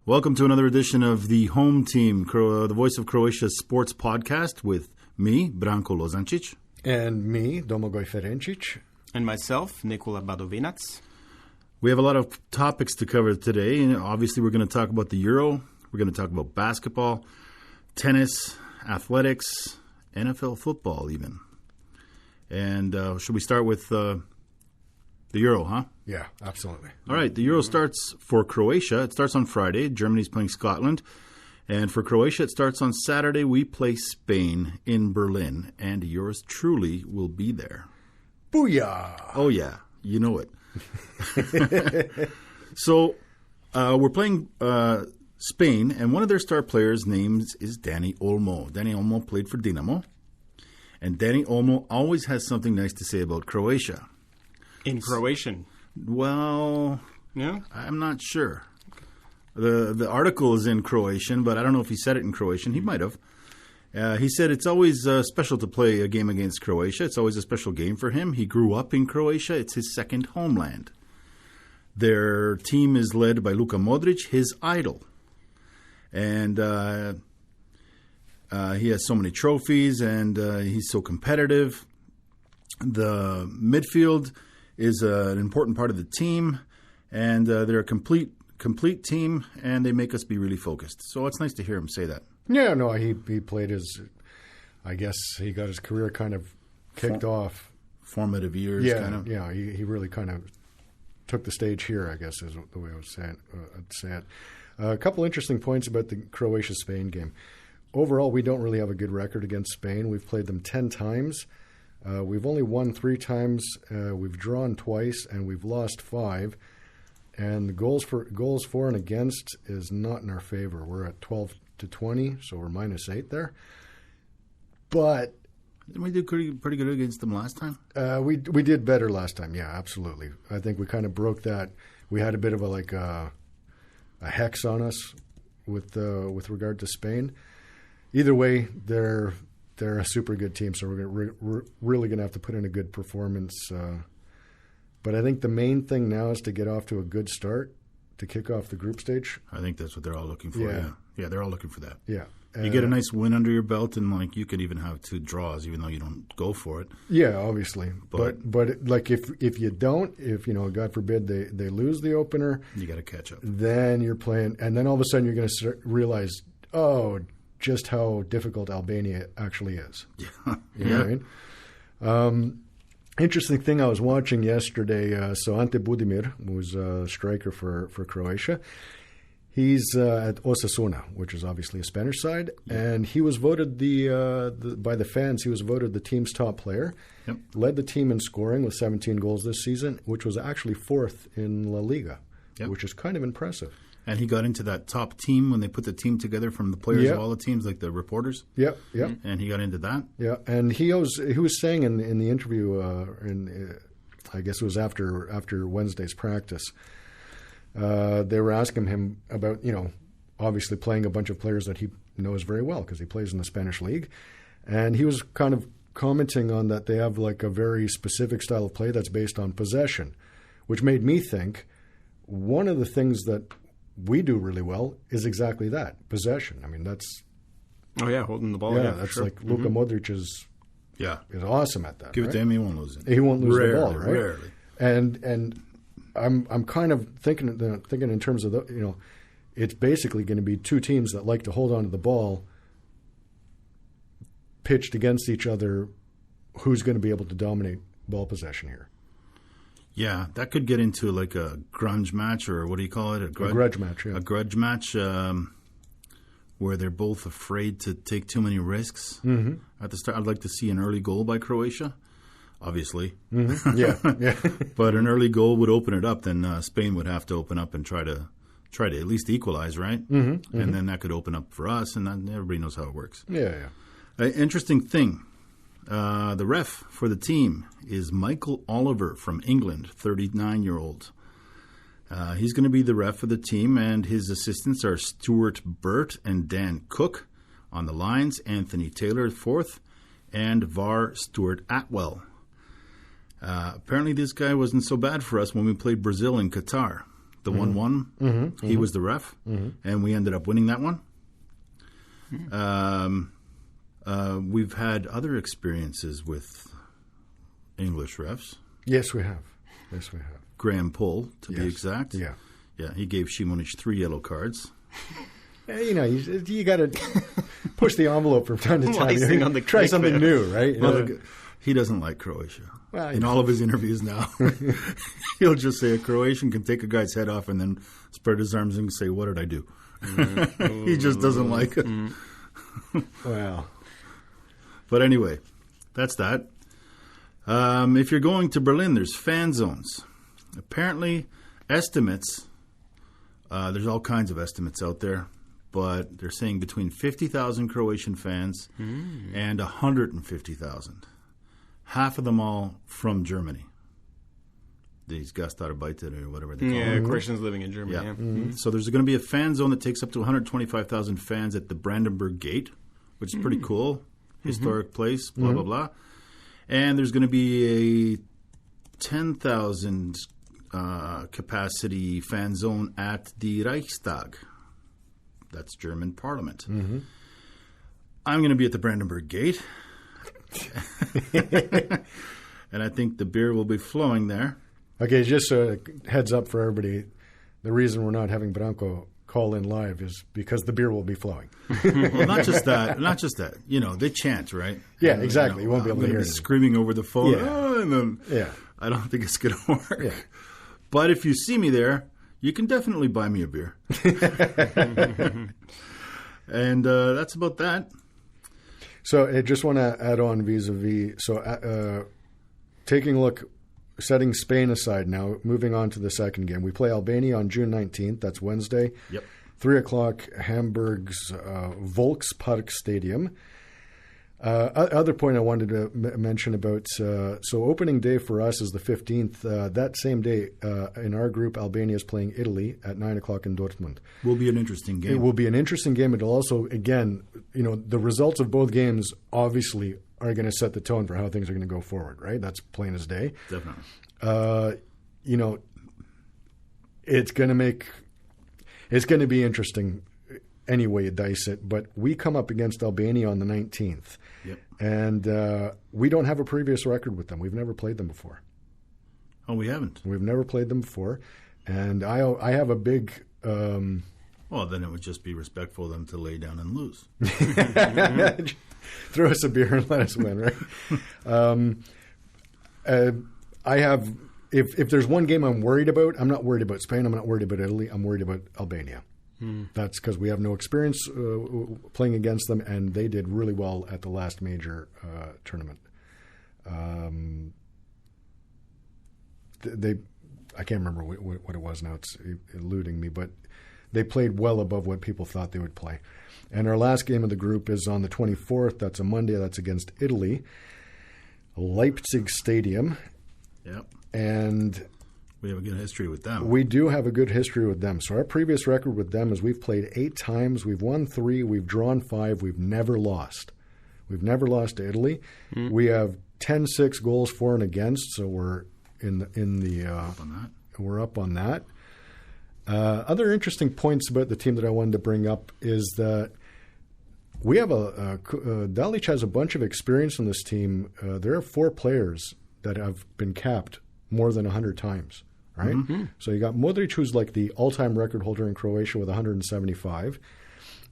Welcome to another edition of the Home Team, the Voice of Croatia Sports Podcast with me, Branko Lozančić. And me, Domagoj Ferenčić. And myself, Nikola Badovinac. We have a lot of topics to cover today. And obviously, we're going to talk about the Euro. We're going to talk about basketball, tennis, athletics, NFL football even. And should we start with the Euro, huh? Yeah, absolutely. All right, the Euro starts for Croatia. It starts on Friday. Germany's playing Scotland. And for Croatia, it starts on Saturday. We play Spain in Berlin. And yours truly will be there. Booyah! Oh, yeah. You know it. So we're playing Spain, and one of their star players' names is Dani Olmo. Dani Olmo played for Dinamo. And Dani Olmo always has something nice to say about Croatia. In Croatian? Well, yeah? I'm not sure. The article is in Croatian, but I don't know if he said it in Croatian. He might have. He said it's always special to play a game against Croatia. It's always a special game for him. He grew up in Croatia. It's his second homeland. Their team is led by Luka Modric, his idol. And he has so many trophies, and he's so competitive. The midfield is an important part of the team, and they're a complete team, and they make us be really focused. So it's nice to hear him say that. Yeah, no, he played his, I guess he got his career kind of kicked off. Formative years, yeah, kind of. Yeah, he really kind of took the stage here, I guess is the way I would say it. A couple interesting points about the Croatia-Spain game. Overall, we don't really have a good record against Spain. We've played them 10 times. We've only won 3 times. We've drawn twice, and we've lost 5. And the goals for and against is not in our favor. We're at 12-20, so we're -8 there. But didn't we do pretty good against them last time? We did better last time. Yeah, absolutely. I think we kind of broke that. We had a bit of a hex on us with regard to Spain. Either way, they're a super good team, so we're really going to have to put in a good performance. But I think the main thing now is to get off to a good start to kick off the group stage. I think that's what they're all looking for. Yeah, they're all looking for that. Yeah, you get a nice win under your belt, and you could even have 2 draws, even though you don't go for it. Yeah, obviously. But like if you don't, if God forbid they lose the opener, you got to catch up. Then you're playing, and then all of a sudden you're going to realize, just how difficult Albania actually is. Yeah. You know what I mean? Interesting thing I was watching yesterday, so Ante Budimir, who's a striker for Croatia, he's at Osasuna, which is obviously a Spanish side, and he was voted by the fans, he was voted the team's top player, led the team in scoring with 17 goals this season, which was actually 4th in La Liga, which is kind of impressive. And he got into that top team when they put the team together from the players of all the teams, like the reporters. Yeah. And he got into that. Yeah, and he was saying in the interview, I guess it was after Wednesday's practice, they were asking him about, obviously playing a bunch of players that he knows very well because he plays in the Spanish league. And he was kind of commenting on that they have a very specific style of play that's based on possession, which made me think one of the things that we do really well is exactly that, possession. I mean, that's... Oh, yeah, holding the ball. Yeah, that's sure. Like Luka Modric is awesome at that. Give it to him, he won't lose it. He won't lose the ball, right? Rarely. And I'm kind of thinking in terms of it's basically going to be 2 teams that like to hold on to the ball, pitched against each other. Who's going to be able to dominate ball possession here? Yeah, that could get into a grunge match, or what do you call it? A grudge match, yeah. A grudge match where they're both afraid to take too many risks. Mm-hmm. At the start, I'd like to see an early goal by Croatia, obviously. Mm-hmm. Yeah. But an early goal would open it up. Then Spain would have to open up and try to at least equalize, right? Mm-hmm. And then that could open up for us, and then everybody knows how it works. Yeah. Interesting thing. The ref for the team is Michael Oliver from England, 39-year-old. He's going to be the ref for the team, and his assistants are Stuart Burt and Dan Cook. On the lines, Anthony Taylor, 4th, and VAR Stuart Atwell. Apparently this guy wasn't so bad for us when we played Brazil in Qatar. the 1-1. He was the ref, and we ended up winning that one. We've had other experiences with English refs. Yes, we have. Graham Pull, to be exact. Yeah. Yeah, he gave Šimunić 3 yellow cards. You know, you got to push the envelope from time to time. Icing on the Try cake something there. new, right? Well, he doesn't like Croatia. Well, In all of his interviews now, he'll just say a Croatian can take a guy's head off and then spread his arms and say, "What did I do?" He just doesn't like it. Wow. But anyway, that's that. If you're going to Berlin, there's fan zones. Apparently, estimates, there's all kinds of estimates out there, but they're saying between 50,000 Croatian fans and 150,000. Half of them all from Germany. These Gastarbeiter or whatever they call them. Croatians living in Germany. Yeah. So there's going to be a fan zone that takes up to 125,000 fans at the Brandenburg Gate, which is pretty cool. Historic place, blah, blah, blah. And there's going to be a 10,000 capacity fan zone at the Reichstag. That's German Parliament. I'm going to be at the Brandenburg Gate. And I think the beer will be flowing there. Okay, just a heads up for everybody. The reason we're not having Branko call in live is because the beer will be flowing. Well, not just that. You know, they chant, right? Yeah, And, exactly. You won't be able to I'm hear gonna be it. screaming over the phone. Yeah. "Oh," and then Yeah. I don't think it's going to work. Yeah. But if you see me there, you can definitely buy me a beer. And that's about that. So I just want to add on vis-a-vis. So taking a look, setting Spain aside now, moving on to the second game. We play Albania on June 19th. That's Wednesday. Yep. 3 o'clock, Hamburg's Volkspark Stadium. Other point I wanted to mention about, so opening day for us is the 15th. That same day, in our group, Albania is playing Italy at 9 o'clock in Dortmund. Will be an interesting game. It will be an interesting game. It'll also, again, you know, the results of both games obviously are going to set the tone for how things are going to go forward, right? That's plain as day. Definitely. You know, it's going to be interesting any way you dice it, but we come up against Albania on the 19th. Yep. And we don't have a previous record with them. We've never played them before. Oh, we haven't? We've never played them before. And I have a big... Well, then it would just be respectful of them to lay down and lose. Throw us a beer and let us win, right? I have... If there's one game I'm worried about, I'm not worried about Spain, I'm not worried about Italy, I'm worried about Albania. That's because we have no experience playing against them, and they did really well at the last major tournament. I can't remember what it was now. It's eluding me, but they played well above what people thought they would play. And our last game of the group is on the 24th. That's a Monday. That's against Italy. Leipzig Stadium. Yep. And... we have a good history with them. We do have a good history with them. So our previous record with them is we've played 8 times. We've won 3. We've drawn 5. We've never lost. We've never lost to Italy. We have 10-6 goals for and against. So we're Up on that. We're up on that. Other interesting points about the team that I wanted to bring up is that we have Dalic has a bunch of experience in this team. There are 4 players that have been capped more than 100 times. Right? So you got Modric, who's like the all-time record holder in Croatia with 175.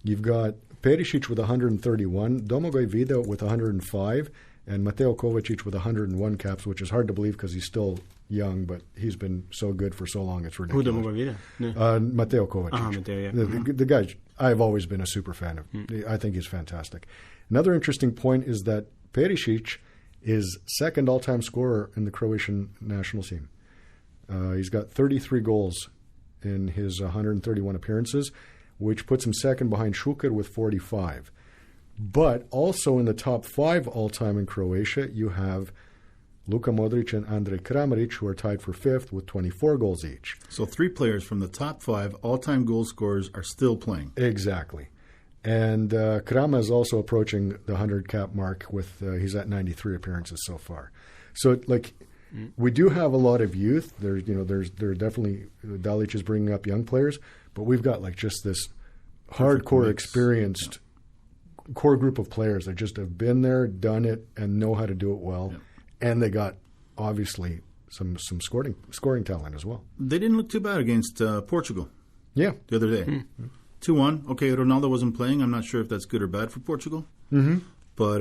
You've got Perisic with 131, Domagoj Vida with 105, and Mateo Kovacic with 101 caps, which is hard to believe because he's still young, but he's been so good for so long, it's ridiculous. Who Domagoj Vida? Mateo Kovacic. Mateo, yeah. The guy, I've always been a super fan of. I think he's fantastic. Another interesting point is that Perisic is second all-time scorer in the Croatian national team. He's got 33 goals in his 131 appearances, which puts him second behind Šuker with 45. But also in the top 5 all-time in Croatia, you have Luka Modric and Andrej Kramaric, who are tied for 5th with 24 goals each. So 3 players from the top 5 all-time goal scorers are still playing. Exactly. And Krama is also approaching the 100 cap mark with he's at 93 appearances so far. So like We do have a lot of youth. There are definitely Dalic is bringing up young players, but we've got like just this hardcore, experienced core group of players that just have been there, done it, and know how to do it well. Yeah. And they got obviously some scoring talent as well. They didn't look too bad against Portugal. Yeah, the other day, 2-1. Okay, Ronaldo wasn't playing. I'm not sure if that's good or bad for Portugal. Mm-hmm. But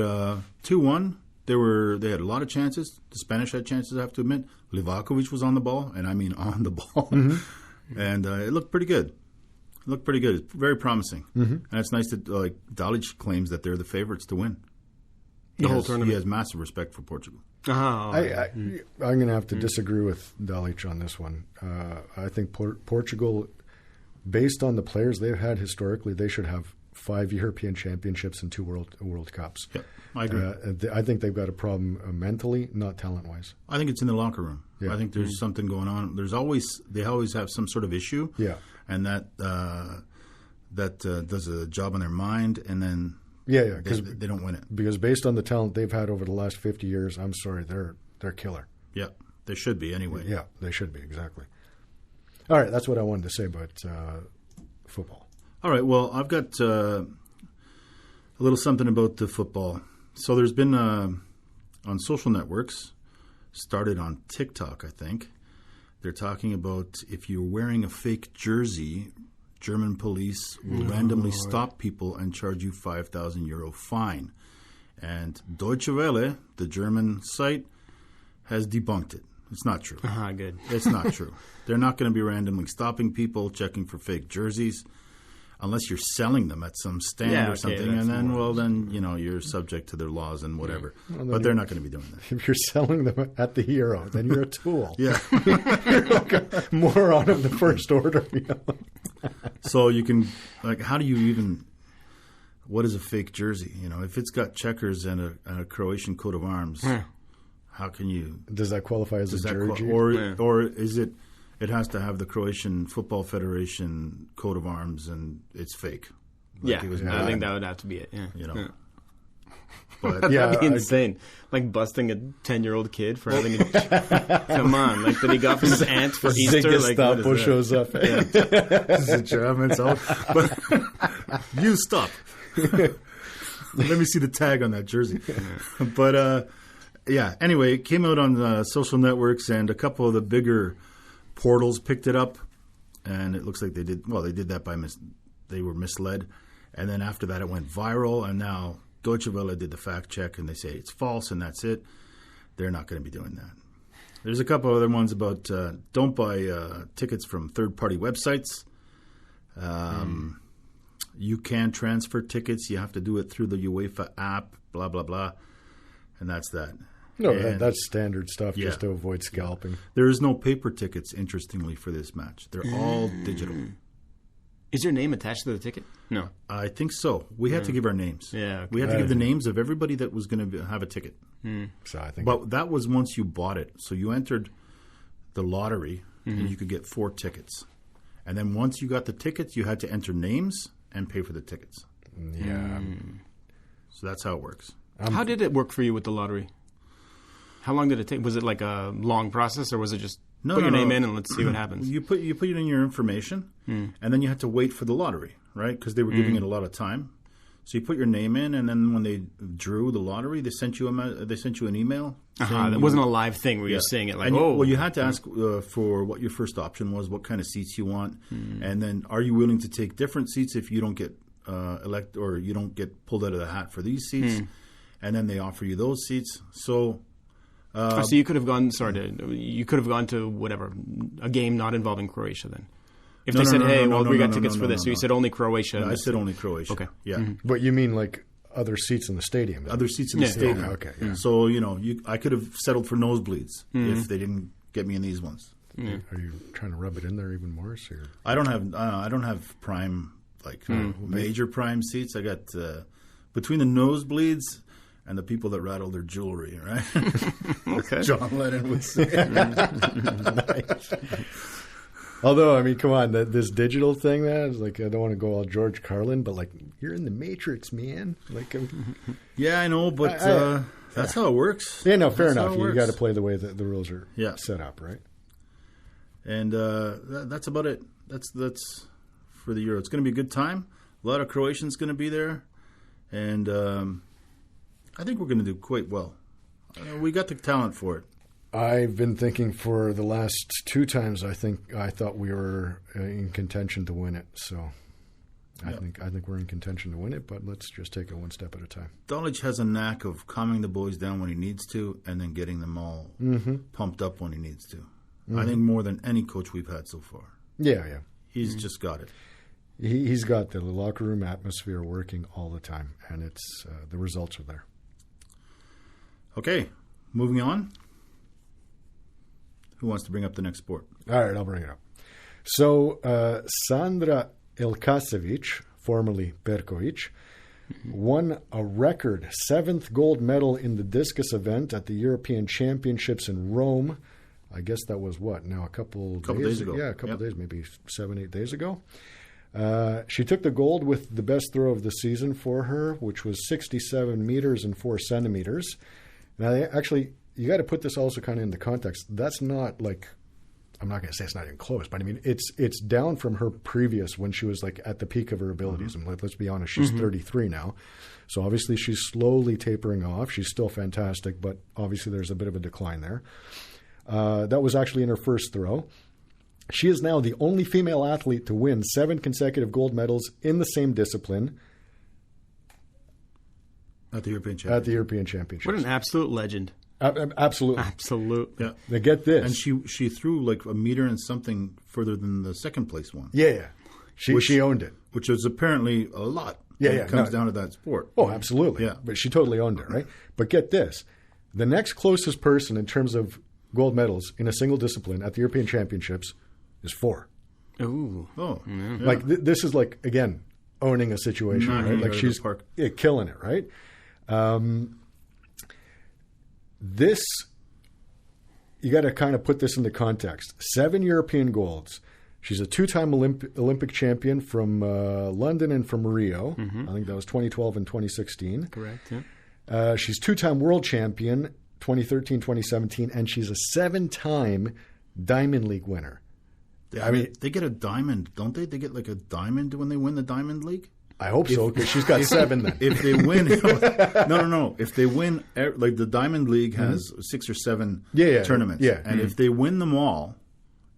2-1. They had a lot of chances. The Spanish had chances, I have to admit. Livakovic was on the ball, and I mean on the ball. Mm-hmm. And it looked pretty good. It's very promising. Mm-hmm. And it's nice that Dalic claims that they're the favorites to win. The whole tournament. He has massive respect for Portugal. I'm going to have to disagree with Dalic on this one. I think Portugal, based on the players they've had historically, they should have 5 European championships and 2 World Cups. Yeah, I agree. I think they've got a problem mentally, not talent-wise. I think it's in the locker room. Yeah. I think there's something going on. They always have some sort of issue. Yeah, and that does a job on their mind, and then because they don't win it. Because based on the talent they've had over the last 50 years, I'm sorry, they're killer. Yeah, they should be anyway. Yeah, they should be, exactly. All right, that's what I wanted to say about football. All right, well, I've got a little something about the football. So there's been, on social networks, started on TikTok, I think, they're talking about if you're wearing a fake jersey, German police will randomly stop people and charge you €5,000 fine. And Deutsche Welle, the German site, has debunked it. It's not true. Good. It's not true. They're not going to be randomly stopping people, checking for fake jerseys, unless you're selling them at some stand or something. And then, you're subject to their laws and whatever. Well, but they're not going to be doing that. If you're selling them at the Hero, then you're a tool. Yeah. You're like a moron of the first order. So you can, how do you even, what is a fake jersey? If it's got checkers and a Croatian coat of arms, how can you? Does that qualify as a jersey? Or is it? It has to have the Croatian Football Federation coat of arms, and it's fake. I think that would have to be it. Yeah. But that'd be insane. Like busting a 10-year-old kid for having a come on, like that he got from his aunt for Easter. Gestapo shows up. Yeah. This is a German, but you stop. Let me see the tag on that jersey. But anyway, it came out on social networks, and a couple of the bigger portals picked it up, and it looks like they did that by they were misled, and then after that it went viral, and now Deutsche Welle did the fact check, and they say it's false, and that's it. They're not going to be doing that. There's a couple other ones about don't buy tickets from third-party websites. You can transfer tickets. You have to do it through the UEFA app, blah, blah, blah, and that's that. No, that's standard stuff just to avoid scalping. There is no paper tickets, interestingly, for this match. They're all digital. Is your name attached to the ticket? No. I think so. We had to give our names. Yeah, okay. We had to give the names of everybody that was going to have a ticket. So I think but that was once you bought it. So you entered the lottery, and you could get 4 tickets. And then once you got the tickets, you had to enter names and pay for the tickets. Yeah. So that's how it works. How did it work for you with the lottery? How long did it take? Was it like a long process, or was it just put your name in and let's see what happens? You put in your information, and then you had to wait for the lottery, right? Because they were giving it a lot of time. So you put your name in, and then when they drew the lottery, they sent you an email. It wasn't a live thing where you're saying it like, you had to ask for what your first option was, what kind of seats you want, and then are you willing to take different seats if you don't get elected or you don't get pulled out of the hat for these seats, and then they offer you those seats. So. So you could have gone. You could have gone to whatever a game not involving Croatia. Then, if they said, "Hey, we got tickets for this," so you said only Croatia. No, I said only Croatia. Okay, yeah. But you mean like other seats in the stadium? Then? Other seats in the stadium. Okay. Yeah. So I could have settled for nosebleeds if they didn't get me in these ones. Are you trying to rub it in there even more? Or? I don't have prime major prime seats. I got between the nosebleeds and the people that rattle their jewelry, right? Okay. John Lennon would say. Nice. Although, I mean, come on, this digital thing, man, it's like, I don't want to go all George Carlin, but like, you're in the Matrix, man. Like, yeah, I know, but that's how it works. Yeah, no, fair enough. You got to play the way that the rules are set up, right? And that's about it. That's for the Euro. It's going to be a good time. A lot of Croatians going to be there, and I think we're going to do quite well. We got the talent for it. I've been thinking for the last 2 times. I thought we were in contention to win it. So I think we're in contention to win it. But let's just take it one step at a time. Domagoj has a knack of calming the boys down when he needs to, and then getting them all pumped up when he needs to. I think more than any coach we've had so far. Yeah. He's just got it. He's got the locker room atmosphere working all the time, and it's the results are there. Okay, moving on. Who wants to bring up the next sport? All right, I'll bring it up. So, Sandra Elkasević, formerly Perković, won a record 7th gold medal in the discus event at the European Championships in Rome. I guess that was a couple days ago. Yeah, a couple days, maybe 7-8 days ago. She took the gold with the best throw of the season for her, which was 67 meters and 4 centimeters. Now, actually, you got to put this also kind of into context. That's not like, I'm not going to say it's not even close, but I mean, it's down from her previous when she was like at the peak of her abilities. And let's be honest, she's 33 now. So obviously she's slowly tapering off. She's still fantastic, but obviously there's a bit of a decline there. That was actually in her first throw. She is now the only female athlete to win 7 consecutive gold medals in the same discipline. At the European Championships. What an absolute legend. Absolutely. Yeah. Now get this. And she threw like a meter and something further than the second place one. Yeah. She owned it. Which is apparently a lot. Yeah. When it comes down to that sport. Oh, absolutely. Yeah. But she totally owned it, right? But get this. The next closest person in terms of gold medals in a single discipline at the European Championships is 4. Ooh. Oh. Yeah. Like this is like, again, owning a situation, right? Like she's killing it, right? This, you got to kind of put this into context. 7 European golds. She's a 2-time Olympic champion from London and from Rio. I think that was 2012 and 2016. Correct, yeah. She's 2-time world champion, 2013, 2017, and she's a 7-time Diamond League winner. I mean, they get a diamond, don't they? They get like a diamond when they win the Diamond League? I hope so, because she's got 7 then. If they win, no. If they win, like the Diamond League has 6 or 7 tournaments. Yeah. And if they win them all,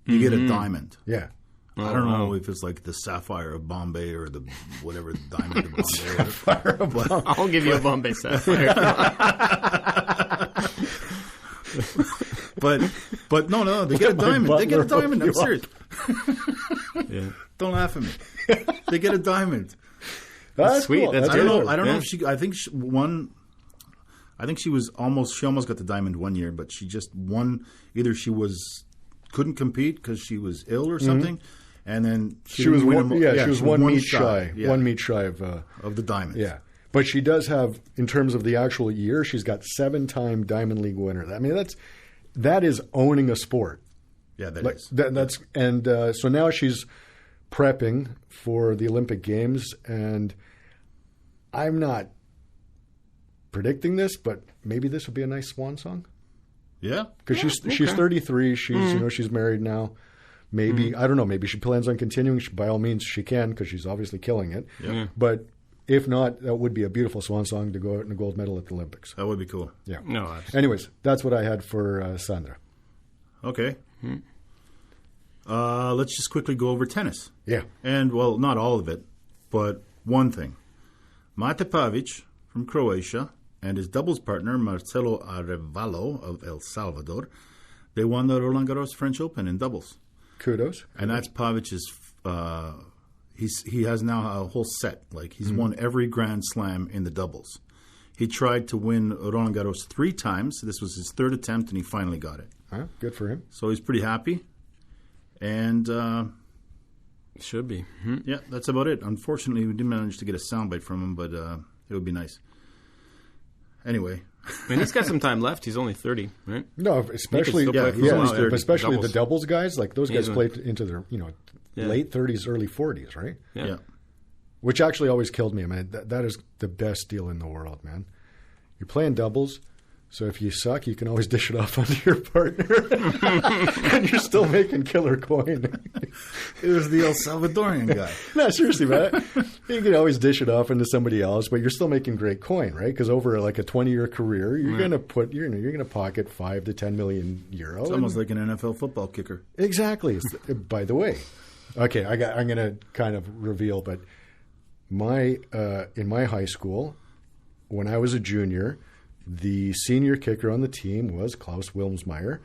you get a diamond. Yeah. I don't know if it's like the Sapphire of Bombay or the whatever Diamond of Bombay. Sapphire of Bombay. I'll give you a Bombay Sapphire. But no, they get a diamond. They get a diamond. I'm serious. Yeah. Don't laugh at me. They get a diamond. That's sweet. Cool. That's I don't know if she. I think she won. I think she was almost. She almost got the diamond one year, but she just won. Either she couldn't compete because she was ill or something, and then she was one. She was one meet shy. Yeah. 1 meet shy of the diamond. Yeah, but she does have, in terms of the actual year, she's got 7-time Diamond League winner. I mean, that is owning a sport. Yeah, that's and so now she's prepping for the Olympic Games, and I'm not predicting this, but maybe this would be a nice swan song. Yeah, because she's 33. She's she's married now. Maybe I don't know. Maybe she plans on continuing. By all means, she can, because she's obviously killing it. Yeah. But if not, that would be a beautiful swan song to go out in a gold medal at the Olympics. That would be cool. Yeah. No. Absolutely. Anyways, that's what I had for Sandra. Okay. Let's just quickly go over tennis. Yeah. And, well, not all of it, but one thing. Mate Pavic from Croatia and his doubles partner, Marcelo Arevalo of El Salvador, they won the Roland Garros French Open in doubles. Kudos. And that's Pavic's, he has now a whole set. Like, he's won every Grand Slam in the doubles. He tried to win Roland Garros 3 times. This was his 3rd attempt, and he finally got it. Good for him. So he's pretty happy. And should be. Yeah, that's about it. Unfortunately, we didn't manage to get a soundbite from him, but it would be nice. Anyway, And he's got some time left. He's only 30, right? No, especially but especially doubles. the doubles guys. Like those guys He's played into their late 30s, early 40s, right? Yeah. Which actually always killed me. I mean, that is the best deal in the world, man. You're playing doubles, so if you suck, you can always dish it off onto your partner, and you're still making killer coin. It was the El Salvadorian guy. No, seriously, man. You can always dish it off into somebody else, but you're still making great coin, right? Because over like a 20-year career, you're going to you're going to pocket 5 to 10 million euro. It's almost like an NFL football kicker. Exactly. By the way, okay, I'm going to kind of reveal, but in my high school, when I was a junior, the senior kicker on the team was Klaus Wilmsmeyer,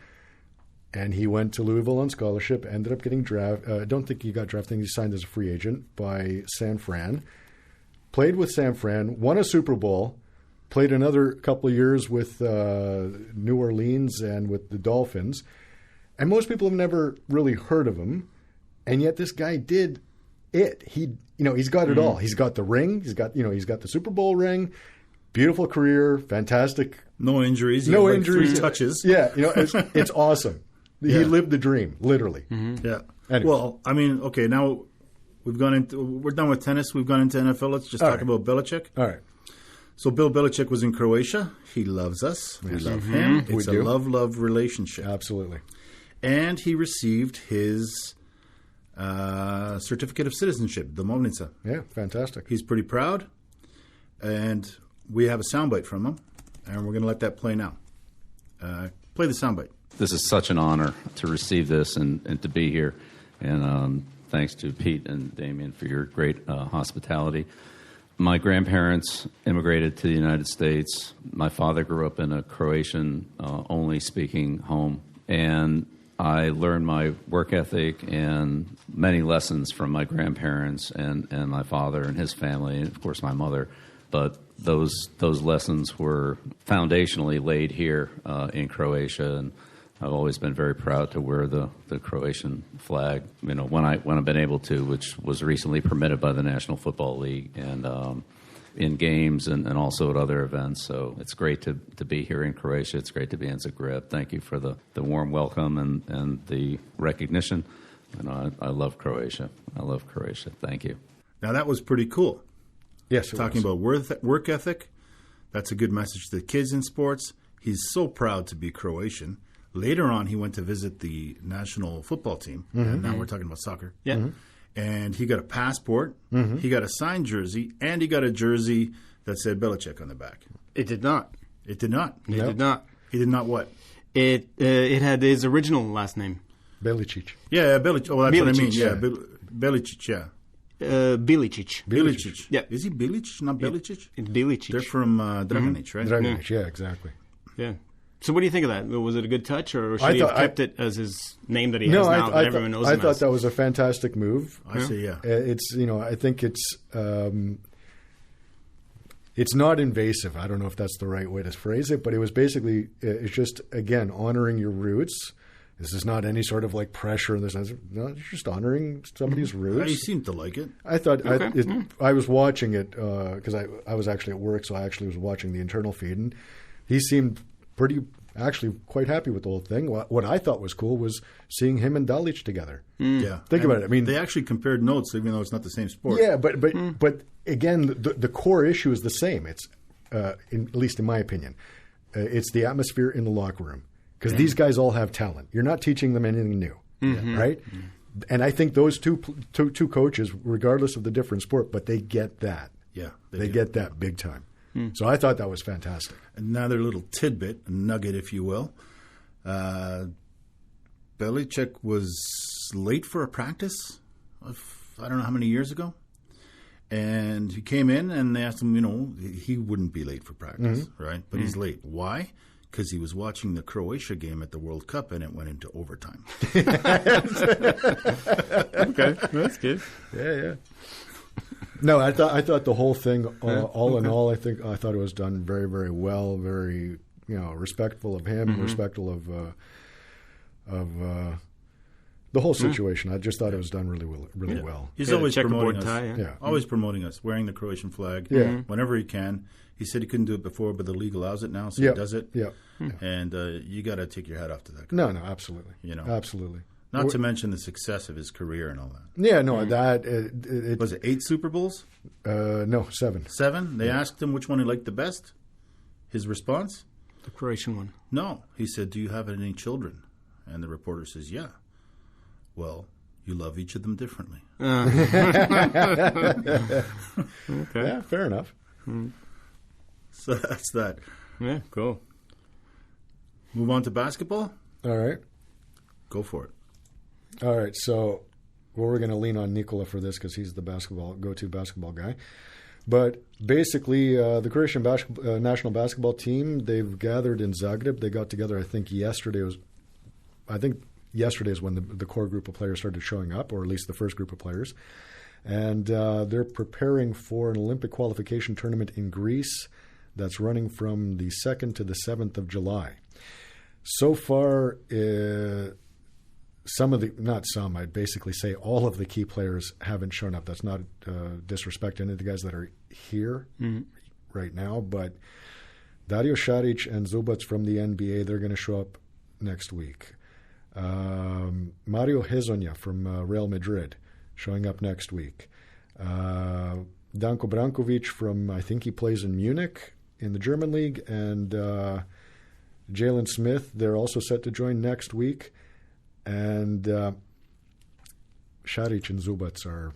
and he went to Louisville on scholarship, ended up getting drafted. I don't think he got drafted. He signed as a free agent by San Fran, played with San Fran, won a Super Bowl, played another couple of years with New Orleans and with the Dolphins, and most people have never really heard of him, and yet this guy did it. He's got it all. He's got the ring. He's got the Super Bowl ring. Beautiful career, fantastic. No injuries. No injuries. 3 touches. Yeah, it's awesome. He lived the dream, literally. Mm-hmm. Yeah. Anyway. Well, I mean, okay, now we're done with tennis. We've gone into NFL. Let's just talk about Belichick. All right. So Bill Belichick was in Croatia. He loves us. We love him. It's a love relationship. Absolutely. And he received his certificate of citizenship, Domovnica. Yeah, fantastic. He's pretty proud. And we have a soundbite from him, and we're going to let that play now. Play the soundbite. This is such an honor to receive this and to be here. And thanks to Pete and Damien for your great hospitality. My grandparents immigrated to the United States. My father grew up in a Croatian only speaking home. And I learned my work ethic and many lessons from my grandparents and my father and his family, and of course my mother. But those lessons were foundationally laid here in Croatia, and I've always been very proud to wear the Croatian flag. When I've been able to, which was recently permitted by the National Football League, and in games and also at other events. So it's great to be here in Croatia. It's great to be in Zagreb. Thank you for the warm welcome and the recognition. And I love Croatia. I love Croatia. Thank you. Now that was pretty cool. Yes, talking about work ethic. That's a good message to the kids in sports. He's so proud to be Croatian. Later on, he went to visit the national football team, and now we're talking about soccer. Yeah. Mm-hmm. And he got a passport, he got a signed jersey, and he got a jersey that said Belichick on the back. It did not. It did not. It did not. He did not what? It had his original last name. Belicic. Yeah, Belichick. Oh, that's what I mean. Bilicic. Yeah, Belichic, yeah. Bilicic. Bilicic. Yeah. Is he Bilic, not Belicic? It's Bilicic. They're from Dragonic, right? Dragonic, yeah, exactly. Yeah. So what do you think of that? Was it a good touch, or should he have kept it as his name that he has now that everyone knows him I thought as? that was a fantastic move. I say, yeah. It's I think it's not invasive. I don't know if that's the right way to phrase it, but it was basically it's just again honoring your roots. This is not any sort of like pressure in the sense. No, it's just honoring somebody's roots. He seemed to like it. I thought I was watching it because I was actually at work, so I actually was watching the internal feed, and he seemed actually quite happy with the whole thing. What I thought was cool was seeing him and Dalic together. Yeah, think about it. I mean, they actually compared notes, even though it's not the same sport. Yeah, but again, the core issue is the same. It's at least in my opinion, it's the atmosphere in the locker room because these guys all have talent. You're not teaching them anything new, right? Mm-hmm. And I think those two coaches, regardless of the different sport, but they get that. Yeah, they get that big time. So I thought that was fantastic. Another little tidbit, a nugget, if you will. Belichick was late for a practice, I don't know how many years ago. And he came in and they asked him, he wouldn't be late for practice, right? But he's late. Why? Because he was watching the Croatia game at the World Cup and it went into overtime. Okay, that's good. Yeah. No, I thought the whole thing, all in all, I thought it was done very, very well. Very, respectful of him, respectful of The whole situation, I just thought it was done really well. He's always promoting us. Tie, Always promoting us, wearing the Croatian flag whenever he can. He said he couldn't do it before, but the league allows it now, so he does it. Yeah. And you got to take your hat off to that guy. No, absolutely. Absolutely. Not to mention the success of his career and all that. Yeah, no, that... Was it 8 Super Bowls? No, 7. 7? They asked him which one he liked the best. His response? The Croatian one. No. He said, do you have any children? And the reporter says, yeah. Well, you love each of them differently. Okay. Yeah, fair enough. So that's that. Yeah, cool. Move on to basketball? All right. Go for it. All right, so we're going to lean on Nikola for this because he's the go-to basketball guy. But basically, the Croatian national basketball team, they've gathered in Zagreb. They got together, I think yesterday is when the core group of players started showing up, or at least the first group of players. And they're preparing for an Olympic qualification tournament in Greece that's running from the 2nd to the 7th of July. So far, I'd basically say all of the key players haven't shown up. That's not disrespect to any of the guys that are here right now, but Dario Šarić and Zubac from the NBA, they're going to show up next week. Mario Hezonja from Real Madrid showing up next week. Danko Branković from, I think he plays in Munich in the German league, and Jalen Smith, they're also set to join next week. And Šarić and Zubac are,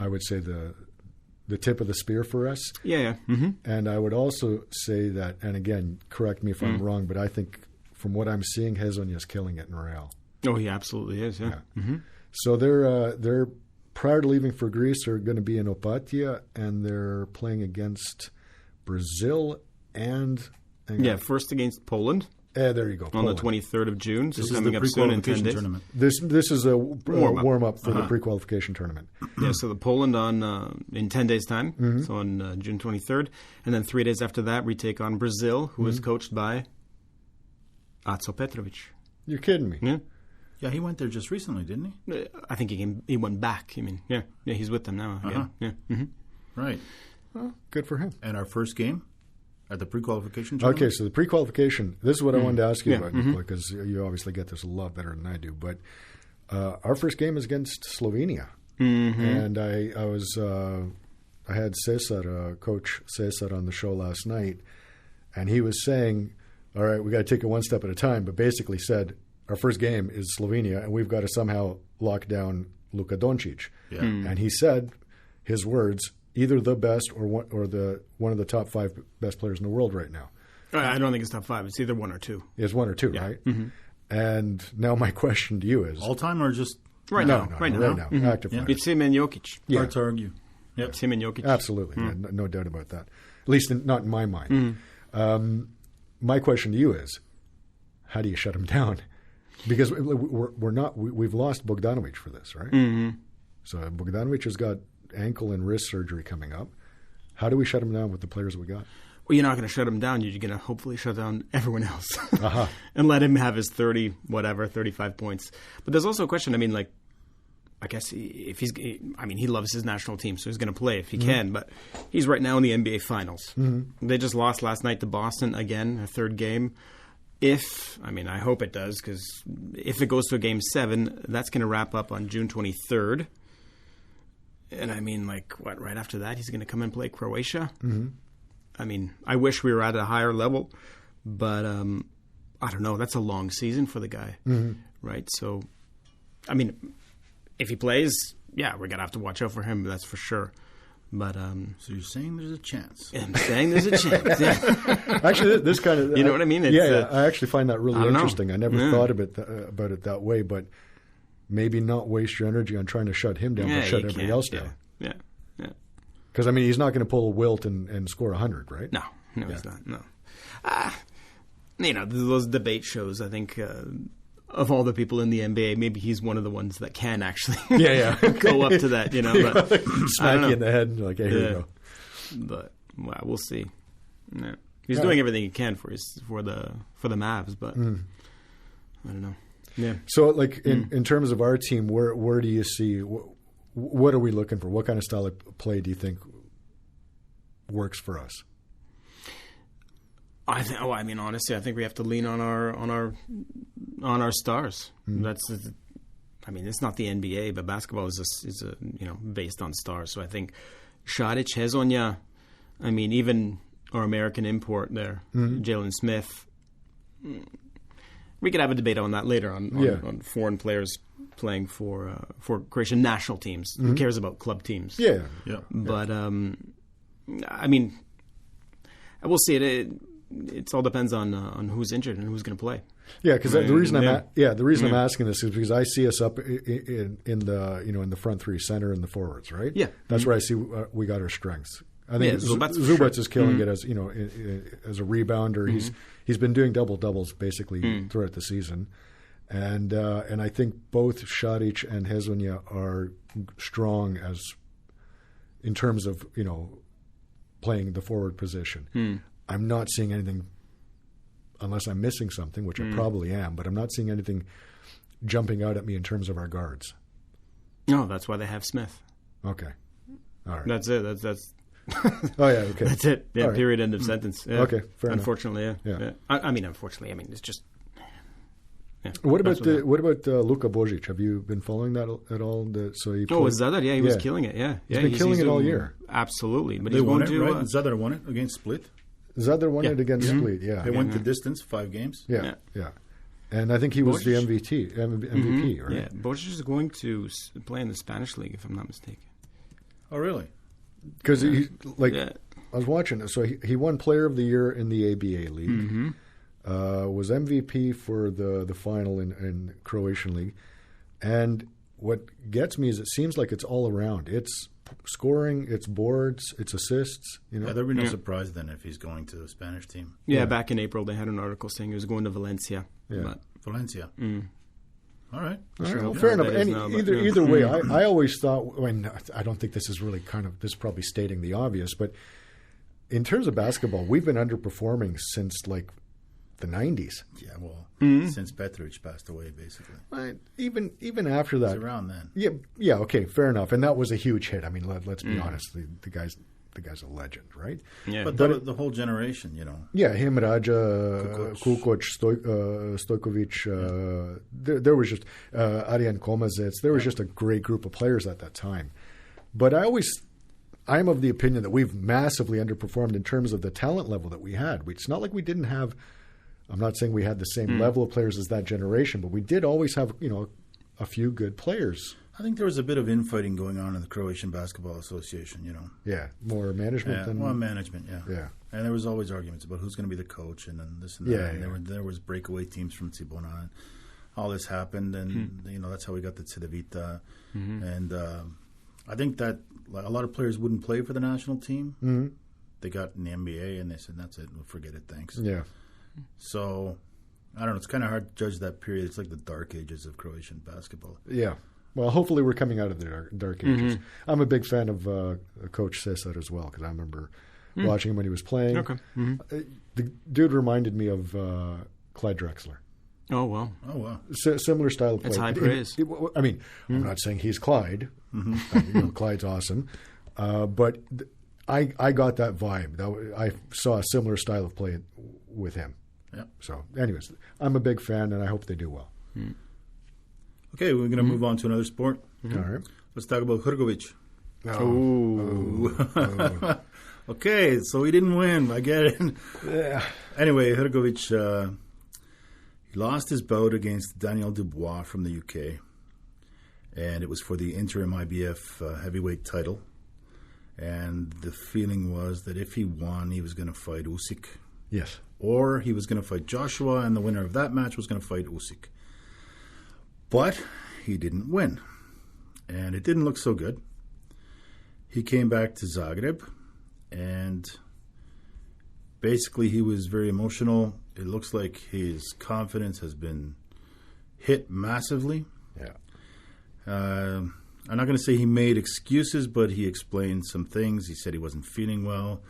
I would say, the tip of the spear for us. Yeah. Mm-hmm. And I would also say that, and again, correct me if I'm wrong, but I think from what I'm seeing, Hezonja is killing it in Real. Oh, he absolutely is, yeah. Mm-hmm. So they're prior to leaving for Greece, they're going to be in Opatija, and they're playing against Brazil and first against Poland. There you go. On the 23rd of June, so coming up soon in 10 days. Tournament. This is a warm-up for the pre-qualification tournament. Yeah, so the Poland in 10 days' time, so on June 23rd. And then 3 days after that, we take on Brazil, who is coached by Aco Petrović. You're kidding me. Yeah. Yeah, he went there just recently, didn't he? I think he went back. Yeah, he's with them now again. Yeah. Mm-hmm. Right. Well, good for him. And our first game? At the pre-qualification tournament? Okay, so the pre-qualification, this is what I wanted to ask you about, Nikola, because you obviously get this a lot better than I do. But our first game is against Slovenia. And I had Cesar, Coach Cesar, on the show last night, and he was saying, all right, we got to take it one step at a time, but basically said, our first game is Slovenia, and we've got to somehow lock down Luka Doncic. Yeah. And he said, his words, either the best or one of the top 5 best players in the world right now. I don't think it's top 5. It's either 1 or 2. It's 1 or 2, right? Mm-hmm. And now my question to you is... All time or just... Right now. Active players. It's him and Jokic. Yeah. Hard to argue. Yep. It's him and Jokic. Absolutely. Yeah, no doubt about that. At least not in my mind. My question to you is, how do you shut him down? Because we've lost Bogdanović for this, right? Mm-hmm. So Bogdanović has got ankle and wrist surgery coming up. How do we shut him down with the players we got? Well, you're not going to shut him down. You're going to hopefully shut down everyone else and let him have his 35 points. But there's also a question. I mean, I guess if he loves his national team, so he's going to play if he can. But he's right now in the NBA Finals. Mm-hmm. They just lost last night to Boston again, a third game. I hope it does, because if it goes to a Game 7, that's going to wrap up on June 23rd. And right after that, he's going to come and play Croatia. Mm-hmm. I wish we were at a higher level, but I don't know. That's a long season for the guy, right? So, if he plays, we're going to have to watch out for him, that's for sure. But so you're saying there's a chance? I'm saying there's a chance. Yeah. Actually, this kind of you know what I mean? It's, I actually find that really interesting. I never thought about it that way, but maybe not waste your energy on trying to shut him down, but shut everybody else down. Yeah. Because he's not going to pull a Wilt and score 100, right? No, he's not. No. Those debate shows, I think. Of all the people in the NBA, maybe he's one of the ones that can actually go up to that, But smack you in the head and you're like, hey, here you go. But we'll see. Yeah. He's doing everything he can for the Mavs, but I don't know. Yeah. So, like in terms of our team, where do you see? What are we looking for? What kind of style of play do you think works for us? Honestly, I think we have to lean on our stars. It's not the NBA, but basketball is based on stars. So I think Šarić, Hezonja, even our American import there, Jalen Smith. We could have a debate on that later on foreign players playing for Croatian national teams. Who cares about club teams? Yeah. But we'll see it. It all depends on who's injured and who's going to play. Yeah, because the reason I'm asking this is because I see us up in the front three, center, and the forwards, right? Yeah, that's where I see we got our strengths. I think Zubac is killing it as as a rebounder. He's been doing doubles basically throughout the season, and I think both Šarić and Hezonja are strong in terms of playing the forward position. I'm not seeing anything, unless I'm missing something, which I probably am, but I'm not seeing anything jumping out at me in terms of our guards. No, that's why they have Smith. Okay. All right. That's it. That's oh, yeah, okay. That's it. Yeah, right. period, end of sentence. Yeah. Okay, fair Unfortunately, enough. Yeah. Unfortunately, it's just... Yeah, what about Luka Božić? Have you been following that at all? With Zadar, he was killing it. Yeah, he's been killing it all year. Absolutely, but they won it, right? Zadar won it against Split. Zadar won it against Split. Yeah, they went the distance, 5 games. Yeah. And I think he was the MVP, right? Yeah, Božić is going to play in the Spanish league, if I'm not mistaken. Oh, really? Because I was watching it. So he won Player of the Year in the ABA league. Was MVP for the final in Croatian league, and what gets me is it seems like it's all around. It's scoring, it's boards, it's assists. Yeah, there'd be no surprise then if he's going to the Spanish team. Yeah, back in April they had an article saying he was going to Valencia. Yeah, Valencia. All right. Well, fair enough. Either way, I always thought. I don't think this is really this is probably stating the obvious, but in terms of basketball, we've been underperforming since the 90s. Yeah, well, since Petrovic passed away, basically. Even after that. It was around then. Yeah, okay, fair enough. And that was a huge hit. I mean, let's be honest. The guy's a legend, right? Yeah. But the whole generation, Yeah, him, Raja, Kukoc, Stojkovic. There was just Arjan Komazec. There was just a great group of players at that time. But I'm of the opinion that we've massively underperformed in terms of the talent level that we had. It's not like we didn't have. I'm not saying we had the same level of players as that generation, but we did always have, a few good players. I think there was a bit of infighting going on in the Croatian Basketball Association, Yeah, more management than... More management, yeah. Yeah. And there was always arguments about who's going to be the coach and then this and that. And there was breakaway teams from Cibona. And all this happened, and, that's how we got the Cedevita. And I think that a lot of players wouldn't play for the national team. They got in the NBA, and they said, that's it, we'll forget it, thanks. Yeah. So, I don't know, it's kind of hard to judge that period. It's like the dark ages of Croatian basketball. Yeah. Well, hopefully we're coming out of the dark ages. I'm a big fan of Coach Cesar as well, because I remember watching him when he was playing. Okay. The dude reminded me of Clyde Drexler. Oh, wow. Similar style of play. It's high praise. I'm not saying he's Clyde. Clyde's awesome. But I got that vibe. I saw a similar style of play with him. Yeah. So, anyways, I'm a big fan, and I hope they do well. Okay, we're going to move on to another sport. All right. Let's talk about Hrgović. Oh. Okay, so he didn't win. I get it. Yeah. Anyway, Hrgović, he lost his bout against Daniel Dubois from the UK, and it was for the interim IBF heavyweight title. And the feeling was that if he won, he was going to fight Usyk. Yes. Or he was going to fight Joshua, and the winner of that match was going to fight Usyk. But he didn't win, and it didn't look so good. He came back to Zagreb, and basically he was very emotional. It looks like his confidence has been hit massively. Yeah. I'm not going to say he made excuses, but he explained some things. He said he wasn't feeling well.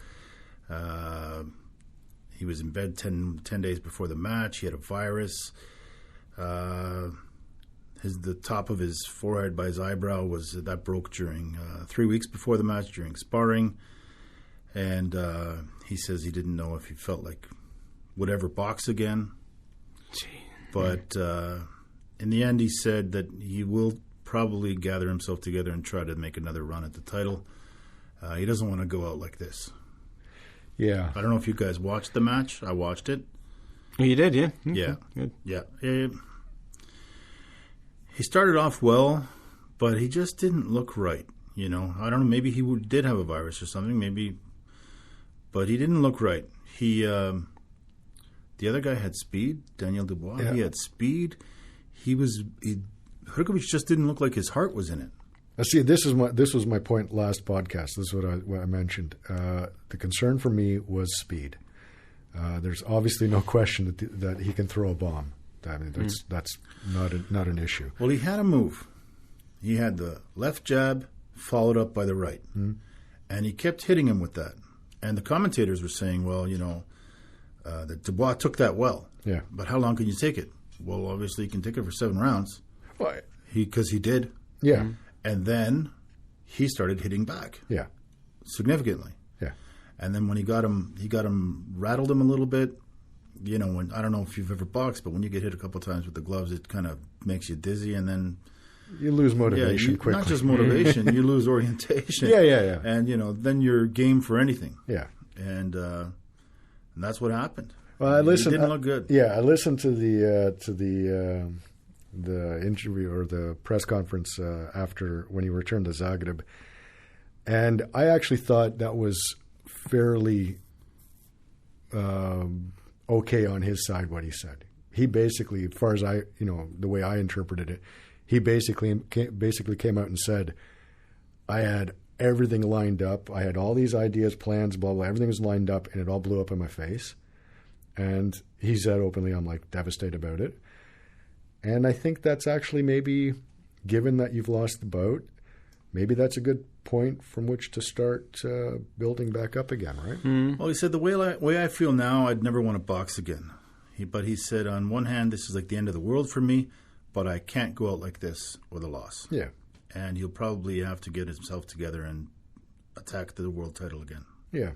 He was in bed 10 days before the match. He had a virus. The top of his forehead by his eyebrow that broke during 3 weeks before the match during sparring, and he says he didn't know if he felt like would ever box again. But in the end, he said that he will probably gather himself together and try to make another run at the title. He doesn't want to go out like this. Yeah. I don't know if you guys watched the match. I watched it. Oh, you did, yeah? Yeah. Good. Yeah. He started off well, but he just didn't look right. I don't know. Maybe he did have a virus or something. Maybe, but he didn't look right. The other guy had speed. Daniel Dubois. Yeah. He had speed. Hrgović just didn't look like his heart was in it. See, this was my point last podcast. This is what I mentioned. The concern for me was speed. There's obviously no question that he can throw a bomb. I mean, that's not an issue. Well, he had a move. He had the left jab followed up by the right, and he kept hitting him with that. And the commentators were saying, well, that Dubois took that well. Yeah. But how long can you take it? Well, obviously, he can take it for 7 rounds. Well, because he did. Yeah. And then he started hitting back. Yeah. Significantly. Yeah. And then when he got him, rattled him a little bit. When I don't know if you've ever boxed, but when you get hit a couple of times with the gloves, it kind of makes you dizzy, and then you lose motivation quickly. Not just motivation, you lose orientation. Yeah. And then you're game for anything. Yeah. And that's what happened. Well, I listened. It didn't look good. Yeah, I listened to the interview or the press conference after when he returned to Zagreb, and I actually thought that was fairly okay on his side. What he said, he basically, as far as the way I interpreted it, he basically came out and said, I had everything lined up. I had all these ideas, plans, blah, blah. Everything was lined up, and it all blew up in my face. And he said openly, I'm devastated about it. And I think that's actually maybe, given that you've lost the bout, maybe that's a good point from which to start building back up again, right? Mm. Well, he said, the way I feel now, I'd never want to box again. But he said, on one hand, this is like the end of the world for me, but I can't go out like this with a loss. Yeah. And he'll probably have to get himself together and attack the world title again. Yeah.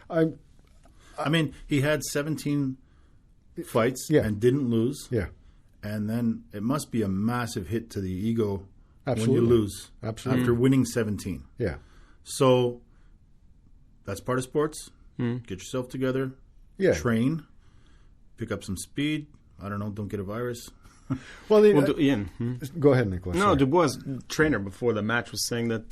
I mean, he had 17 fights and didn't lose. Yeah. And then it must be a massive hit to the ego Absolutely. when you lose Absolutely. after winning 17. Yeah. So that's part of sports. Get yourself together. Yeah. Train. Pick up some speed. I don't know. Don't get a virus. Well, Ian. Go ahead, Nicholas. No, Dubois' trainer before the match was saying that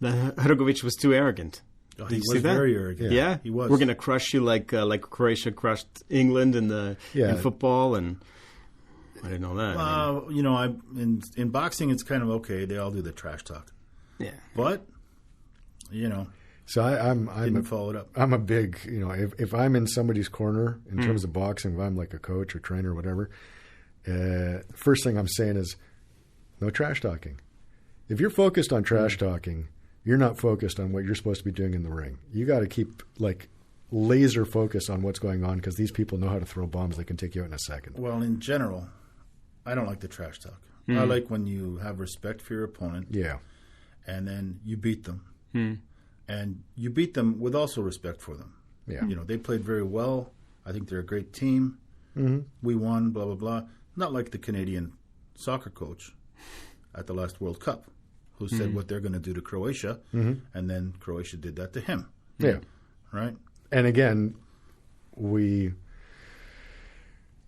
Hrgović was too arrogant. Oh, Did he you was see that? very arrogant. Yeah, he was. We're going to crush you like Croatia crushed England in football, and I didn't know that. In boxing, it's kind of okay. They all do the trash talk. Yeah, but so I'm didn't follow it up. I'm a big if I'm in somebody's corner in terms of boxing, if I'm like a coach or trainer or whatever, first thing I'm saying is no trash talking. If you're focused on trash talking, you're not focused on what you're supposed to be doing in the ring. You got to keep laser focus on what's going on because these people know how to throw bombs. They can take you out in a second. Well, in general, I don't like the trash talk. I like when you have respect for your opponent. Yeah. And then you beat them. And you beat them with also respect for them. Yeah. They played very well. I think they're a great team. We won, blah, blah, blah. Not like the Canadian soccer coach at the last World Cup who said what they're going to do to Croatia, and then Croatia did that to him. Yeah. Right? And again, we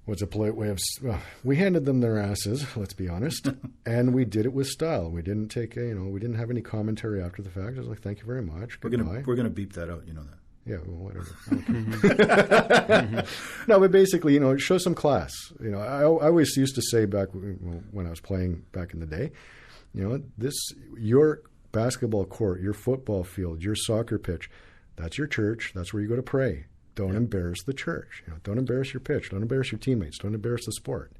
handed them their asses, let's be honest, and we did it with style. We didn't take we didn't have any commentary after the fact. I was like, thank you very much. Goodbye. We're gonna beep that out, that. Yeah, well, whatever. No, but basically, show some class. I always used to say back when I was playing back in the day, your basketball court, your football field, your soccer pitch, that's your church. That's where you go to pray. Don't embarrass the church. Don't embarrass your pitch. Don't embarrass your teammates. Don't embarrass the sport.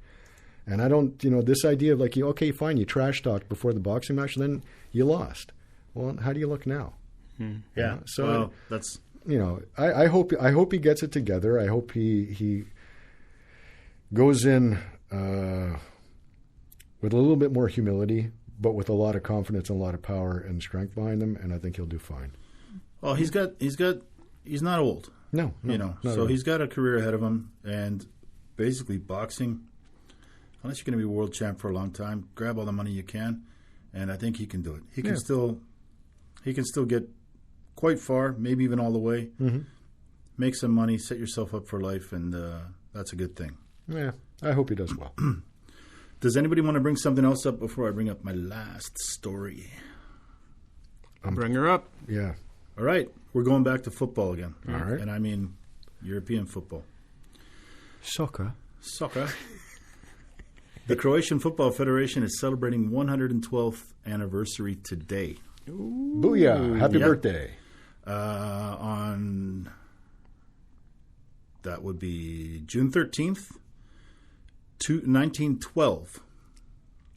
And I don't, this idea of okay, fine, you trash talked before the boxing match, then you lost. Well, how do you look now? Yeah. So that's. I hope he gets it together. I hope he goes in with a little bit more humility, but with a lot of confidence and a lot of power and strength behind him, and I think he'll do fine. Well, he's not old. No, so he's got a career ahead of him, and basically boxing, unless you're going to be world champ for a long time, grab all the money you can, and I think he can do it. He can still get quite far, maybe even all the way. Mm-hmm. Make some money, set yourself up for life, and that's a good thing. Yeah, I hope he does well. Does anybody want to bring something else up before I bring up my last story? Bring her up. Yeah. All right, we're going back to football again. All right. And I mean European football. Soccer. The Croatian Football Federation is celebrating 112th anniversary today. Ooh. Booyah. Happy birthday. That would be June 13th, 1912.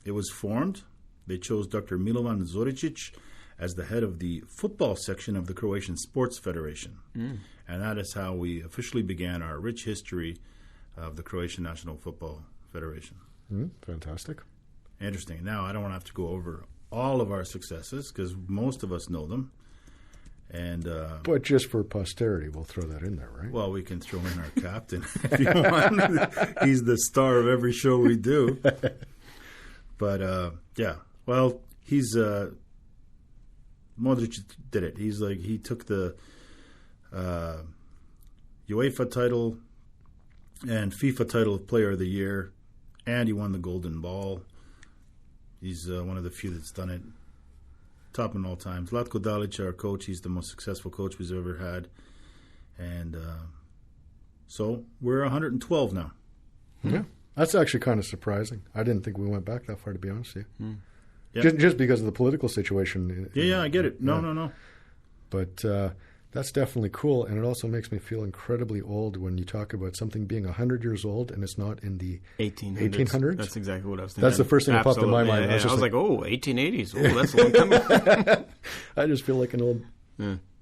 It was formed. They chose Dr. Milovan Zoričić as the head of the football section of the Croatian Sports Federation. And that is how we officially began our rich history of the Croatian National Football Federation. Fantastic. Interesting. Now, I don't have to go over all of our successes because most of us know them. And but just for posterity, we'll throw that in there, right? Well, we can throw in our captain if you want. He's the star of every show we do. But, yeah. Well, Modric did it. He took the UEFA title and FIFA title of Player of the Year, and he won the Golden Ball. He's one of the few that's done it. Top in all times. Zlatko Dalic, our coach, he's the most successful coach we've ever had. And so we're 112 now. Yeah. That's actually kind of surprising. I didn't think we went back that far, to be honest with you. Yeah. Just because of the political situation. Yeah, I get it. No. But that's definitely cool, and it also makes me feel incredibly old when you talk about something being 100 years old and it's not in the 1800s. That's exactly what I was thinking. That's the first thing that popped in my mind. Yeah, I was like, 1880s. Oh, that's a long time ago. I just feel like an old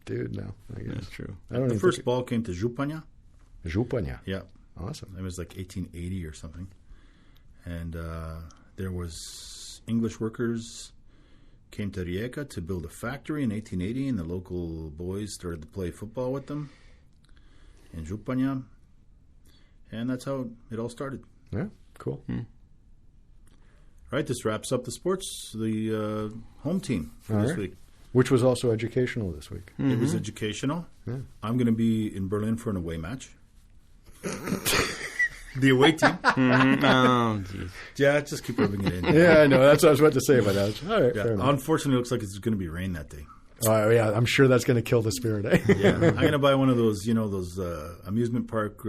dude now, I guess. That's true. The first ball came to Županja. Županja. Yeah. Awesome. It was like 1880 or something. And there was English workers came to Rijeka to build a factory in 1880, and the local boys started to play football with them in Županja. And that's how it all started. Yeah, cool. All right, this wraps up the sports, the home team for this week. Which was also educational this week. Mm-hmm. It was educational. Yeah. I'm going to be in Berlin for an away match. The away team. Oh, geez. Yeah, just keep rubbing it in. Yeah, I know. That's what I was about to say about that. All right, fair enough. Unfortunately, it looks like it's going to be rain that day. Oh, yeah. I'm sure that's going to kill the spirit, eh? Yeah. I'm going to buy one of those, those amusement park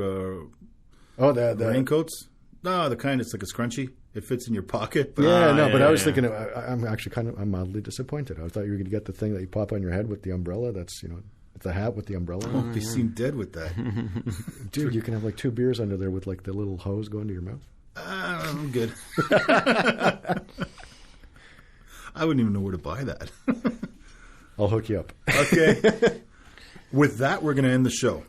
raincoats. No, the kind that's like a scrunchie. It fits in your pocket. But, but I was thinking, I'm actually I'm mildly disappointed. I thought you were going to get the thing that you pop on your head with the umbrella. That's, it's a hat with the umbrella. Oh, they seem dead with that. Dude, you can have like 2 beers under there with like the little hose going to your mouth. I'm good. I wouldn't even know where to buy that. I'll hook you up. Okay. With that, we're going to end the show.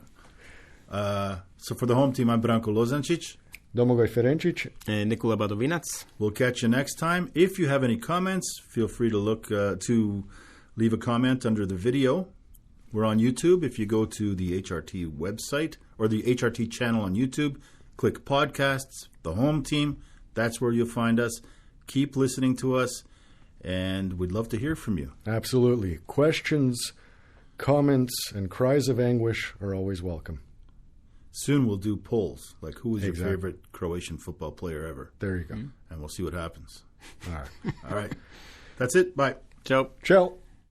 So for the home team, I'm Branko Lozančić. Domagoj Ferenčić. And Nikola Badovinac. We'll catch you next time. If you have any comments, feel free to leave a comment under the video. We're on YouTube. If you go to the HRT website or the HRT channel on YouTube, click podcasts, the home team. That's where you'll find us. Keep listening to us, and we'd love to hear from you. Absolutely. Questions, comments, and cries of anguish are always welcome. Soon we'll do polls, like who is your favorite Croatian football player ever? There you go. And we'll see what happens. All right. All right. That's it. Bye. Ciao. Ciao.